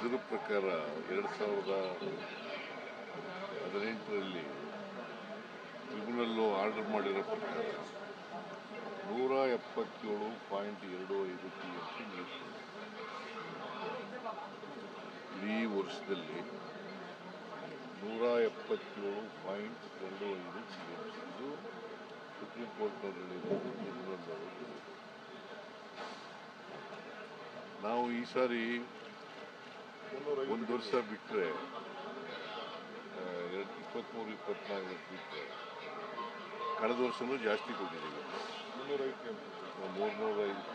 ಇದರ ಪ್ರಕಾರ 2018ರಲ್ಲಿ tribunal order ಮಾಡಿರೋ ಪ್ರಕಾರ 177.25 TMC ನೀರು ಇಡೀ ವರ್ಷದಲ್ಲಿ 177.25 TMC. ಇದು ಸುಪ್ರೀಂ ಕೋರ್ಟ್ನವರು ಹೇಳಿರೋದು, ಟ್ರಿಬ್ಯುನಲ್ನವರು. ನಾವು ಈ ಸಾರಿ ಒಂದು ವರ್ಷ ಬಿಟ್ಟರೆ 23-24 ಬಿಟ್ಟರೆ ಕಳೆದ ವರ್ಷನೂ ಜಾಸ್ತಿ ಕೊಟ್ಟಿದ್ದೀವಿ, 305 TMC.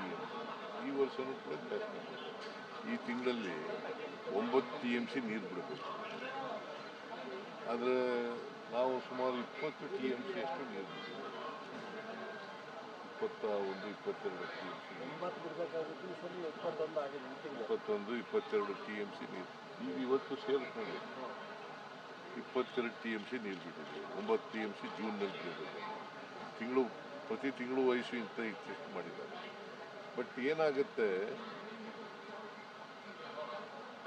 ಈ ವರ್ಷನೂ ಕೂಡ ಜಾಸ್ತಿ ಕೊಟ್ಟಿದ್ದೀವಿ. ಈ ತಿಂಗಳಲ್ಲಿ 9 TMC ನೀರು ಬಿಡಬೇಕು. ಆದರೆ ನಾವು ಸುಮಾರು 20 TMC ಅಷ್ಟು ನೀರು ಬಿಡ್ತೀವಿ. 21-22 TMC, 21-22 TMC ನೀರು. ಈಗ ಇವತ್ತು ಸೇರಿಸ್ಕೊಂಡು 22 TMC ನೀರು ಬಿಟ್ಟಿದ್ದೀವಿ. 9 TMC ಜೂನ್ನಲ್ಲಿ ಬಿಡಬೇಕು. ಪ್ರತಿ ತಿಂಗಳು ವಯಸ್ಸು ಇಂತ ಟೆಸ್ಟ್ ಮಾಡಿದ್ದಾರೆ. ಬಟ್ ಏನಾಗುತ್ತೆ,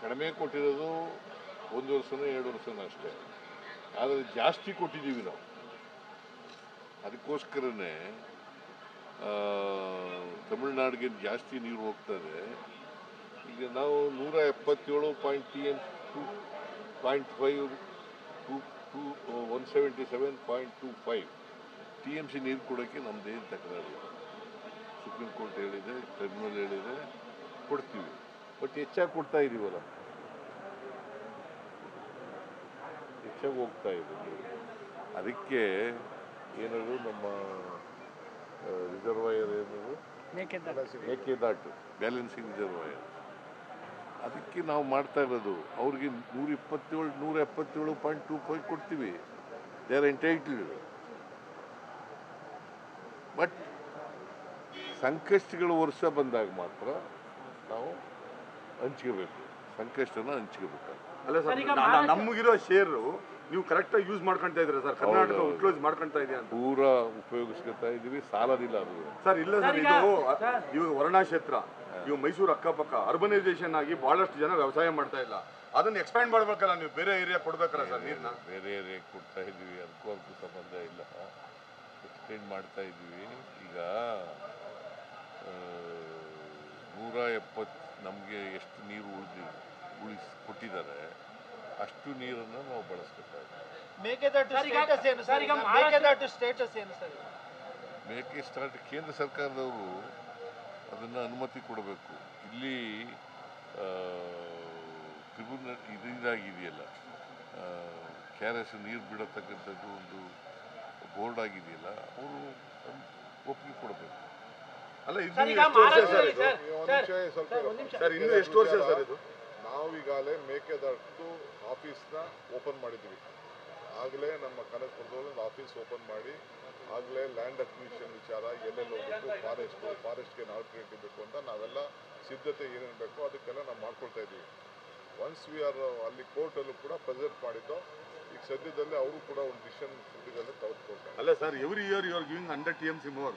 ಕಡಿಮೆ ಕೊಟ್ಟಿರೋದು 1 ವರ್ಷನೋ 2 ವರ್ಷನೋ ಅಷ್ಟೇ, ಆದರೆ ಜಾಸ್ತಿ ಕೊಟ್ಟಿದ್ದೀವಿ ನಾವು. ಅದಕ್ಕೋಸ್ಕರನೇ ತಮಿಳ್ನಾಡಿಗೆ ಜಾಸ್ತಿ ನೀರು ಹೋಗ್ತದೆ. ಈಗ ನಾವು 177.25 TMC ನೀರು ಕೊಡೋಕ್ಕೆ ನಮ್ಮದೇನು ತಕರಾರಿಲ್ಲ. ಸುಪ್ರೀಂ ಕೋರ್ಟ್ ಹೇಳಿದೆ, ಟ್ರಿಬ್ಯುನಲ್ ಹೇಳಿದೆ, ಕೊಡ್ತೀವಿ. ಬಟ್ ಹೆಚ್ಚಾಗಿ ಕೊಡ್ತಾ ಇದ್ದೀವಲ್ಲ, ಹೆಚ್ಚಾಗಿ ಹೋಗ್ತಾ ಇದ್ದೀವಿ. ಅದಕ್ಕೆ ಏನಾದ್ರು ನಮ್ಮ ರಿಸರ್ವಾಯರ್ ಏನದು ಮೇಕೆದಾಟು ಬ್ಯಾಲೆನ್ಸಿಂಗ್ ರಿಸರ್ವಾಯರ್, ಅದಕ್ಕೆ ನಾವು ಮಾಡ್ತಾ ಇರೋದು. ಅವ್ರಿಗೆ 177.25 ಕೊಡ್ತೀವಿ. They are entitled. ಬಟ್ ಸಂಕಷ್ಟಗಳ ವರ್ಷ ಬಂದಾಗ ಮಾತ್ರ ನಾವು ಹಂಚ್ಕೋಬೇಕು, ಸಂಕಷ್ಟನ ಹಂಚ್ಕೋಬೇಕು. ಅಲ್ಲ ಸರ್, ನಮಗಿರೋ ಶೇರು ನೀವು ಕರೆಕ್ಟಾಗಿ ಯೂಸ್ ಮಾಡ್ಕೊಳ್ತಾ ಇದ್ದೀರಾ ಸರ್? ಕರ್ನಾಟಕ ಯೂಸ್ ಮಾಡ್ಕೊಳ್ತಾ ಇದೆಯಾ? ಪೂರಾ ಉಪಯೋಗಿಸ್ಕೊತಾ ಇದ್ದೀವಿ, ಸಾಲದಿಲ್ಲ ಅದು ಸರ್. ಇಲ್ಲ ಸರ್, ಇದು ಇವಾಗ ವರ್ಣಾ ಕ್ಷೇತ್ರ, ಇವು ಮೈಸೂರು ಅಕ್ಕಪಕ್ಕ ಅರ್ಬನೈಸೇಷನ್ ಆಗಿ ಬಹಳಷ್ಟು ಜನ ವ್ಯವಸಾಯ ಮಾಡ್ತಾ ಇಲ್ಲ. ಅದನ್ನ ಎಕ್ಸ್ಪ್ಯಾಂಡ್ ಮಾಡ್ಬೇಕಲ್ಲ, ನೀವು ಬೇರೆ ಏರಿಯಾ ಕೊಡ್ಬೇಕಲ್ಲ ಸರ್ ನೀರನ್ನ? ಬೇರೆ ಏರಿಯಾ ಕೊಡ್ತಾ ಇದ್ದೀವಿ, ಅದಕ್ಕೂ ಸಂಬಂಧ ಇಲ್ಲ, ಎಕ್ಸ್ಪ್ಯಾಂಡ್ ಮಾಡ್ತಾ ಇದ್ದೀವಿ. ಈಗ 170 ನಮಗೆ ಎಷ್ಟು ನೀರು ಕೊಟ್ಟಿದ್ದಾರೆ ಅಷ್ಟು ನೀರನ್ನು ನಾವು ಬಳಸ್ಕೊತಾ ಇದ್ದೀವಿ. ಮೇಕೆದಾಟು ಕೇಂದ್ರ ಸರ್ಕಾರದವರು ಅದನ್ನು ಅನುಮತಿ ಕೊಡಬೇಕು. ಇಲ್ಲಿ ಟ್ರಿಬ್ಯುನಲ್ ಇದಾಗಿದೆಯಲ್ಲ, KRS ನೀರು ಬಿಡತಕ್ಕಂಥದ್ದು ಒಂದು ಬೋರ್ಡ್ ಆಗಿದೆಯಲ್ಲ, ಅವರು ಒಪ್ಪಿಗೆ ಕೊಡಬೇಕು. ಅಲ್ಲ, ಇದು ಎಷ್ಟು ವರ್ಷ ಸರ್? ಇನ್ನು ಎಷ್ಟು ವರ್ಷ ಸರ್ ಇದು? ನಾವು ಈಗಾಗಲೇ ಮೇಕೆದಾಟು ಆಫೀಸ್ನ ಓಪನ್ ಮಾಡಿದ್ದೀವಿ. ಆಗಲೇ ನಮ್ಮ ಕನಕಪುರದಲ್ಲಿ ಒಂದು ಆಫೀಸ್ ಓಪನ್ ಮಾಡಿ, ಆಗಲೇ ಲ್ಯಾಂಡ್ ಅಕ್ವಿಸಿಷನ್ ವಿಚಾರ, ಎಲ್ಲೆಲ್ಲಿ ಹೋಗಬೇಕು, ಫಾರೆಸ್ಟ್ಗೆ ಆಲ್ಟರ್ನೇಟಿವ್ ಬೇಕು ಅಂತ ನಾವೆಲ್ಲ ಸಿದ್ಧತೆ ಏನೇನು ಬೇಕೋ ಅದಕ್ಕೆಲ್ಲ ನಾವು ಮಾಡ್ಕೊಳ್ತಾ ಇದ್ದೀವಿ. ಒನ್ಸ್ ವಿ ಆರ್ ಅಲ್ಲಿ ಕೋರ್ಟಲ್ಲೂ ಕೂಡ ಪ್ರೆಸೆಂಟ್ ಮಾಡಿದ್ದು. ಈಗ ಸದ್ಯದಲ್ಲೇ ಅವರು ಕೂಡ ಒಂದು ಡಿಸಿಷನ್ ಸುದ್ದಿಗೆಲ್ಲ ತೆಗೆದುಕೊಳ್ತಾರೆ. ಅಲ್ಲ sir, every year you are giving 100 TMC more.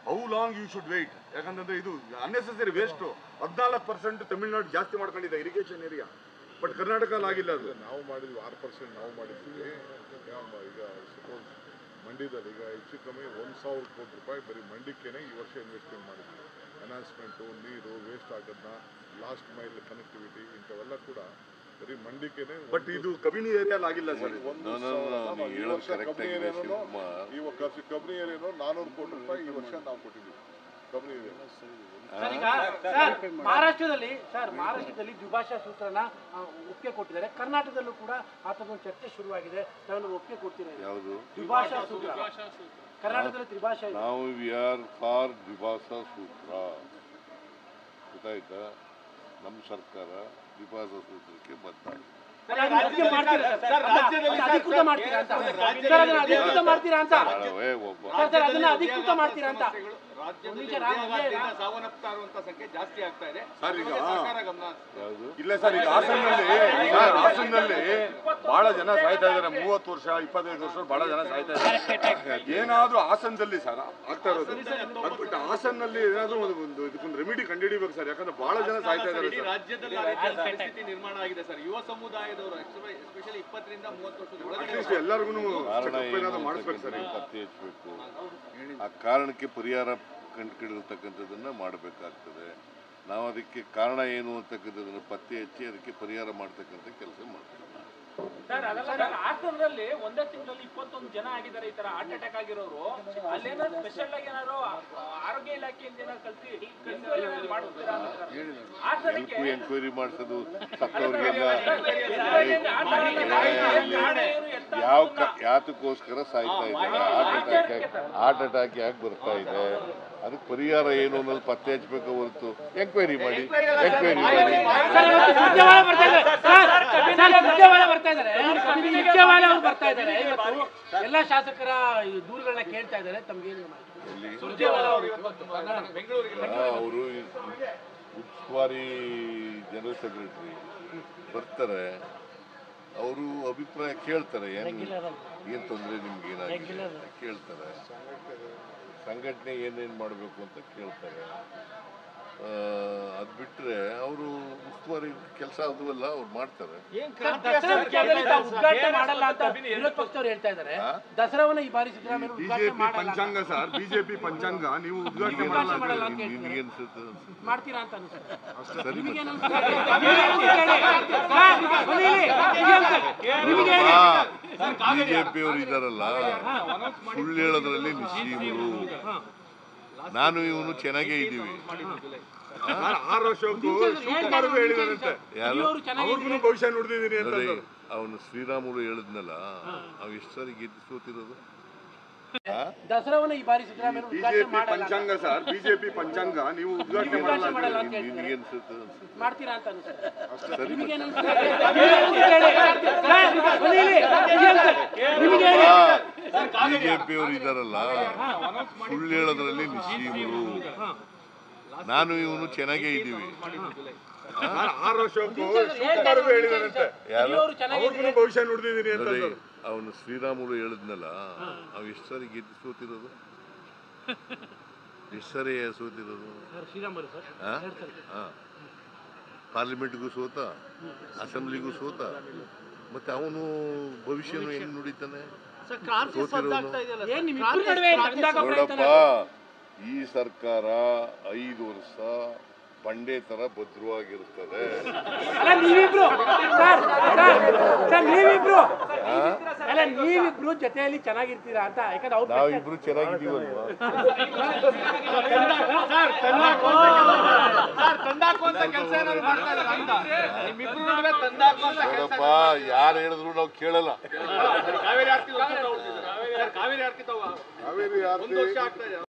How long you should wait? ಯಾಕಂತಂದ್ರೆ ಇದು ಅನ್ನೆಸೆಸರಿ ವೇಸ್ಟು. 14% ತಮಿಳ್ನಾಡು ಜಾಸ್ತಿ ಮಾಡ್ಕೊಂಡಿದೆ ಇರಿಗೇಷನ್ ಏರಿಯಾ, ಬಟ್ ಕರ್ನಾಟಕದಲ್ಲಿ ಆಗಿಲ್ಲ. ಅದು ನಾವು ಮಾಡಿದ್ವಿ 6% ನಾವು ಮಾಡಿದ್ದೀವಿ. ಈಗ ಸಪೋಸ್ ಮಂಡ್ಯದಲ್ಲಿ ಈಗ ಹೆಚ್ಚು ಕಮ್ಮಿ 1,000 ಕೋಟಿ ರೂಪಾಯಿ ಬರೀ ಮಂಡ್ಯಕ್ಕೇನೆ ಈ ವರ್ಷ ಇನ್ವೆಸ್ಟ್ಮೆಂಟ್ ಮಾಡಿದ್ವಿ. ಎನ್ಹಾನ್ಸ್ಮೆಂಟು, ನೀರು ವೇಸ್ಟ್ ಆಗೋದನ್ನ, ಲಾಸ್ಟ್ ಮೈಲ್ ಕನೆಕ್ಟಿವಿಟಿ, ಇಂಥವೆಲ್ಲ ಕೂಡ ಬರೀ ಮಂಡ್ಯಕ್ಕೇನೆ. ಬಟ್ ಇದು ಕಬಿನಿ ಏರಿಯಾಲ್ ಆಗಿಲ್ಲ ಸರ್. ಈ ವರ್ಷ ಕಬಿನಿ ಏರಿಯಾನೋ 400 ಕೋಟಿ ರೂಪಾಯಿ ಈ ವರ್ಷ ನಾವು ಕೊಟ್ಟಿದ್ದೀವಿ ಕಬಿನಿ ಏರಿಯಾ. ಮಹಾರಾಷ್ಟ್ರದಲ್ಲಿ ದ್ವಿಭಾಷಾ ಸೂತ್ರನ ಒಪ್ಪಿಗೆ ಕೊಟ್ಟಿದ್ದಾರೆ. ಕರ್ನಾಟಕದಲ್ಲೂ ಕೂಡ ಆತನೊಂದು ಚರ್ಚೆ ಶುರುವಾಗಿದೆ. ತಾವು ಒಪ್ಪಿಗೆ ಕೊಡ್ತೀರಾ? ಯಾವುದು ದ್ವಿಭಾಷಾ ಸೂತ್ರ? ಕರ್ನಾಟಕದಲ್ಲಿ ತ್ರಿಭಾಷಾ. ನಾವು ವಿ ಆರ್ ಫಾರ್ ದ್ವಿಭಾಷಾ ಸೂತ್ರ, ಗೊತ್ತಾಯ್ತಾ? ನಮ್ಮ ಸರ್ಕಾರ ದ್ವಿಭಾಷಾ ಸೂತ್ರಕ್ಕೆ ಬದ್ಧ. ಅಧಿಕೃತ ಮಾಡ್ತೀರಾ ಅಂತ? ಉದ್ಯೋಗಾರ್ಹತೆಯಿಂದ ಸಾವನ್ನಪ್ತಾ ಇರುವಂತ ಸಂಖ್ಯೆ ಜಾಸ್ತಿ ಆಗ್ತಾ ಇದೆ. ಸರ್ ಈಗ ಸರ್ಕಾರ ಗಮನ ಇಲ್ಲ ಸರ್, ಈಗ ಹಾಸನಲ್ಲಿ ಬಹಳ ಜನ ಸಾಯ್ತಾ ಇದ್ದಾರೆ. 30 ವರ್ಷ 25 ವರ್ಷ ಬಹಳ ಜನ ಸಾಯ್ತಾ ಇದ್ದಾರೆ. ಏನಾದ್ರೂ ಹಾಸನದಲ್ಲಿ ಸರ್ ಆಗ್ತಾ ಇರೋದು ಅದ್ಬಿಟ್ಟು ಹಾಸನಲ್ಲಿ ಏನಾದ್ರೂ ಇದಕ್ಕೊಂದು ರೆಮಿಡಿ ಕಂಡುಹಿಡಿಬೇಕು ಸರ್, ಯಾಕಂದ್ರೆ ಬಹಳ ಜನ ಸಾಯ್ತಾ ಇದ್ದಾರೆ ಸರ್. ರಾಜ್ಯದಲ್ಲಿ ಪರಿಸ್ಥಿತಿ ನಿರ್ಮಾಣ ಆಗಿದೆ ಸರ್. ಯುವ ಸಮುದಾಯದವರು ಎಸ್ಪೆಷಲಿ 20 ರಿಂದ 30 ವರ್ಷದ ಒಳಗಡೆ ಎಲ್ಲರಿಗೂ ಮಾಡಿಸ್ಬೇಕು ಸರ್. ಪತ್ತೆ ಹಚ್ಚಬೇಕು, ಆ ಕಾರಣಕ್ಕೆ ಪರಿಹಾರ ಕಂಡುಹಿಡಿದಿರ್ತಕ್ಕಂಥದ್ದನ್ನು ಮಾಡಬೇಕಾಗ್ತದೆ. ನಾವು ಅದಕ್ಕೆ ಕಾರಣ ಏನು ಅಂತಕ್ಕಂಥದ್ದನ್ನು ಪತ್ತೆ ಹಚ್ಚಿ ಅದಕ್ಕೆ ಪರಿಹಾರ ಮಾಡ್ತಕ್ಕಂಥ ಕೆಲಸ ಮಾಡ್ತೀವಿ. ಸರ್ ಅದಲ್ಲ ಸರ್, ಹಾಸನದಲ್ಲಿ ಒಂದೇ ತಿಂಗಳಲ್ಲಿ 21 ಜನ ಆಗಿದ್ದಾರೆ ಈ ತರ ಹಾರ್ಟ್ ಅಟ್ಯಾಕ್ ಆಗಿರೋರು. ಅಲ್ಲೇನಾದ್ರು ಸ್ಪೆಷಲ್ ಆಗಿ ಏನಾದ್ರು ಆರೋಗ್ಯ ಇಲಾಖೆಯಿಂದ ಏನಾದ್ರು ಕಲ್ತಿ ಮಾಡ್ತೀರಾ? ಹಾಸನಕ್ಕೆ ಎಂಕ್ವೈರಿ ಮಾಡಿಸೋದು ಸತ್ತವ್ರಿಗೆಲ್ಲ ಯಾತಕ್ಕೋಸ್ಕರ ಸಾಯ್ತಾ ಇದ್ದಾರೆ, ಹಾರ್ಟ್ ಅಟ್ಯಾಕ್ ಯಾಕೆ ಬರ್ತಾ ಇದೆ, ಅದಕ್ಕೆ ಪರಿಹಾರ ಏನು ಅನ್ನೋದು ಪತ್ತೆ ಹಚ್ಚಬೇಕು ಹೊರತು ಎಂಕ್ವೈರಿ ಮಾಡಿ ಎಲ್ಲ ಶಾಸಕರ ದೂರುಗಳನ್ನ ಕೇಳ್ತಾ ಇದ್ದಾರೆ. ತಮ್ಗೇನು ಅವರು ಉಸ್ತುವಾರಿ ಜನರಲ್ ಸೆಕ್ರೆಟರಿ ಬರ್ತಾರೆ, ಅವರು ಅಭಿಪ್ರಾಯ ಕೇಳ್ತಾರೆ, ಏನು ತೊಂದರೆ ನಿಮ್ಗೆ ಏನಾಗಿದೆ ಕೇಳ್ತಾರೆ, ಸಂಘಟನೆ ಏನೇನು ಮಾಡಬೇಕು ಅಂತ ಕೇಳ್ತಾರೆ. ಅದು ಬಿಟ್ಟರೆ ಅವರು ಉಸ್ತುವಾರಿ ಕೆಲಸ ಅದುವಲ್ಲ ಅವ್ರು ಮಾಡ್ತಾರೆ. ಉದ್ಘಾಟನೆ ಮಾಡಲ್ಲ ಅಂತ ವಿರೋಧ ಪಕ್ಷದವ್ರು ಹೇಳ್ತಾ ಇದ್ದಾರೆ. ದಸರಾವನ್ನ ಈ ಬಾರಿ ಸಿದ್ದರಾಮಯ್ಯ ಬಿಜೆಪಿ ಪಂಚಾಂಗ ಸರ್, ಬಿಜೆಪಿ ಪಂಚಾಂಗ ನೀವು ಉದ್ಘಾಟನೆ ಮಾಡಲ್ಲ ನಿಮ್ಗೆ ಅನ್ಸುತ್ತೆ ಮಾಡ್ತೀರಾ ಅಂತ ಅನ್ಸುತ್ತೆ. ಸರಿ ಬಿಜೆಪಿಯವರು ಇದಾರಲ್ಲ, ಸುಳ್ಳು ಹೇಳೋದ್ರಲ್ಲಿ ನಿಶ್ಚೀಮರು. ನಾನು ಇವನು ಚೆನ್ನಾಗೇ ಇದ್ದೀವಿ. 6 ವರ್ಷಕ್ಕೂ ಶಿವಕುಮಾರ್ ಹೇಳಿದಾರಂತೆ, ಅವ್ರಿಗೂ ಭವಿಷ್ಯ ನುಡಿದಿದ್ದೀನಿ ಅಂತ. ಅವನು ಶ್ರೀರಾಮುಲು ಹೇಳಿದ್ನಲ್ಲ, ಅವ್ ಎಷ್ಟು ಸಾರಿ ಗೆದ್ದು ಸೋತಿರೋದು. ದಸರಾವನ್ನ ಈ ಬಾರಿ ಸಿದ್ದರಾಮಯ್ಯ ಬಿಜೆಪಿ ಪಂಚಾಂಗ ಸರ್, ಬಿಜೆಪಿ ಪಂಚಾಂಗ ನೀವು ಉದ್ಘಾಟನೆ ಮಾಡಲ್ಲ ನಿನ್ಗೆ ಅನ್ಸುತ್ತೆ ಮಾಡ್ತೀರಾ ಅಂತ ಅನ್ಸುತ್ತೆ. ಸರಿ ಬಿಜೆಪಿಯವರು ಇದಾರಲ್ಲ, ಸುಳ್ಳು ಹೇಳೋದ್ರಲ್ಲಿ ನಿಶ್ಚೀಮರು. ನಾನು ಇವನು ಚೆನ್ನಾಗೇ ಇದ್ದೀವಿ. 6 ವರ್ಷಕ್ಕೂ ಶಿವಕುಮಾರ್ ಹೇಳಿದಾರಂತೆ, ಅವ್ರಿಗೂ ಭವಿಷ್ಯ ನುಡಿದಿದ್ದೀನಿ ಅಂತ. ಅವನು ಶ್ರೀರಾಮುಲು ಹೇಳಿದ್ನಲ್ಲ, ಅವ್ ಎಷ್ಟು ಸಾರಿ ಗೆದ್ದು ಸೋತಿರೋದು, ಎಷ್ಟು ಸಾರಿ ಸೋತಿರೋದು. ಪಾರ್ಲಿಮೆಂಟ್ಗೂ ಸೋತ, ಅಸೆಂಬ್ಲಿಗೂ ಸೋತ, ಮತ್ತೆ ಅವನು ಭವಿಷ್ಯನು ಹೆಂಗ್ ನುಡಿತಾನೆ. ನೋಡಪ್ಪ, ಈ ಸರ್ಕಾರ 5 ವರ್ಷ ಬಂಡೆ ತರ ಭದ್ರವಾಗಿರುತ್ತದೆ. ನೀವಿಬ್ರು ಜೊತೆಯಲ್ಲಿ ಚೆನ್ನಾಗಿರ್ತೀರಾ ಅಂತ. ಯಾಕಂದ್ರೆ ನಾವಿಬ್ರು ಚೆನ್ನಾಗಿದ್ದೀವಲ್ವಾ. ನೋಡಪ್ಪ, ಯಾರು ಹೇಳಿದ್ರು ನಾವು ಕೇಳಲ್ಲ. ಕಾವೇರಿ ಆರ್ತಿ